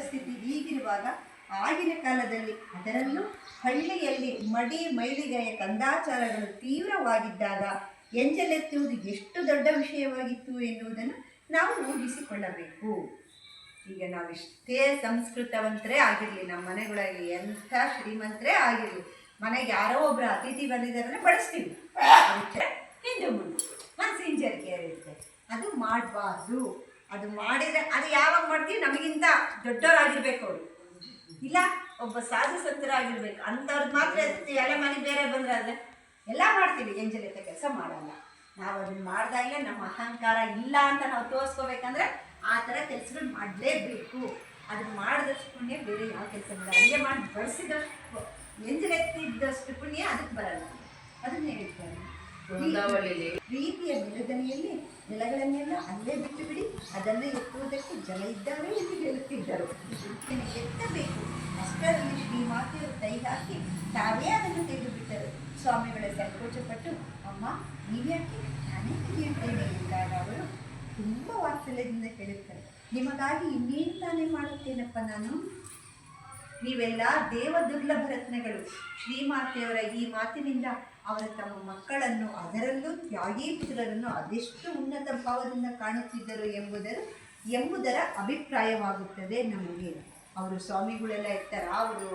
ಸ್ಥಿತಿ ಹೀಗಿರುವಾಗ ಆಗಿನ ಕಾಲದಲ್ಲಿ ಅದರಲ್ಲೂ ಹಳ್ಳಿಯಲ್ಲಿ ಮಡಿ ಮೈಲಿಗೆಯ ಕಂದಾಚಾರಗಳು ತೀವ್ರವಾಗಿದ್ದಾಗ ಎಂಜಲೆತ್ತುವುದು ಎಷ್ಟು ದೊಡ್ಡ ವಿಷಯವಾಗಿತ್ತು ಎನ್ನುವುದನ್ನು ನಾವು ಊಹಿಸಿಕೊಳ್ಳಬೇಕು. ಈಗ ನಾವಿಷ್ಟೇ ಸಂಸ್ಕೃತವಂತರೇ ಆಗಿರಲಿ, ನಮ್ಮ ಮನೆಗಳಲ್ಲಿ ಎಂಥ ಶ್ರೀಮಂತರೇ ಆಗಿರಲಿ, ಮನೆಗೆ ಯಾರೋ ಒಬ್ಬರು ಅತಿಥಿ ಬಂದಿದ್ದಾರೆ ಬಡಿಸ್ತೀವಿ, ಹಿಂದೆ ಮುಂದೆ ಮನಸ್ಸು ಹಿಂಜರಿಕೆ ಇರುತ್ತೆ. ಅದು ಮಾಡಬಾರ್ದು. ಅದು ಮಾಡಿದರೆ ಅದು ಯಾವಾಗ ಮಾಡ್ತೀವಿ, ನಮಗಿಂತ ದೊಡ್ಡವರಾಗಿರ್ಬೇಕು ಅವರು, ಇಲ್ಲ ಒಬ್ಬ ಸಾಧು ಸಂತರಾಗಿರ್ಬೇಕು, ಅಂಥವ್ರದ್ದು ಮಾತ್ರ ಇರ್ತೀವಿ. ಎಲ್ಲ ಮನೆಗೆ ಬೇರೆ ಬಂದರೆ ಆದರೆ ಎಲ್ಲ ಮಾಡ್ತೀವಿ, ಎಂಜಲೆತ್ತ ಕೆಲಸ ಮಾಡಲ್ಲ. ನಾವು ಅದನ್ನು ಮಾಡಿದಾಗಲೇ ನಮ್ಮ ಅಹಂಕಾರ ಇಲ್ಲ ಅಂತ ನಾವು ತೋರಿಸ್ಕೋಬೇಕಂದ್ರೆ ಆ ಥರ ಕೆಲಸಗಳು ಮಾಡಲೇಬೇಕು. ಅದನ್ನು ಮಾಡಿದಷ್ಟು ಪುಣ್ಯ ಬೇರೆ ಯಾವ ಕೆಲಸ ಬರಲ್ಲ. ಅಡುಗೆ ಮಾಡಿ ಬಳಸಿದಷ್ಟು ಎಂಜಲೆತ್ತಿದ್ದಷ್ಟು ಪುಣ್ಯ ಅದಕ್ಕೆ ಬರಲ್ಲ. ಅದನ್ನೇ ಹೇಳ್ತಾರೆ, ಪ್ರೀತಿಯ ನೆಲದನಿಯಲ್ಲಿ ನೆಲಗಳನ್ನೆಲ್ಲ ಅಲ್ಲೇ ಬಿಟ್ಟು ಬಿಡಿ, ಅದನ್ನು ಎತ್ತುವುದಕ್ಕೆ ಜನ ಇದ್ದಾವೆ ಎಂದು ಹೇಳುತ್ತಿದ್ದರು. ಎತ್ತಬೇಕು ಅಷ್ಟರಲ್ಲಿ ಶ್ರೀಮಾತೆಯವರು ಕೈ ಹಾಕಿ ತಾವೇ ಅದನ್ನು ತೆಗೆದು ಬಿಟ್ಟರು. ಸ್ವಾಮಿಗಳ ಸಂಕೋಚಪಟ್ಟು, ಅಮ್ಮ ನೀವ್ಯಾಕೆ, ನಾನೇ ತೆಗೆಯುತ್ತೇನೆ ಎಂದಾಗ ಅವರು ತುಂಬ ವಾತ್ಸಲ್ಯದಿಂದ ಹೇಳುತ್ತಾರೆ, ನಿಮಗಾಗಿ ಇನ್ನೇನು ತಾನೇ ಮಾಡುತ್ತೇನಪ್ಪ ನಾನು. ನೀವೆಲ್ಲ ದೇವ ದುರ್ಲಭ ರತ್ನಗಳು. ಶ್ರೀಮಾತೆಯವರ ಈ ಮಾತಿನಿಂದ ಅವರ ತಮ್ಮ ಮಕ್ಕಳನ್ನು, ಅದರಲ್ಲೂ ತ್ಯಾಗೀ ಪುತ್ರರನ್ನು ಅದೆಷ್ಟು ಉನ್ನತ ಭಾವದಿಂದ ಕಾಣುತ್ತಿದ್ದರು ಎಂಬುದರ ಅಭಿಪ್ರಾಯವಾಗುತ್ತದೆ ನಮಗೆ. ಅವರು ಸ್ವಾಮಿಗಳೆಲ್ಲ ಇರ್ತಾರೆ, ಅವರು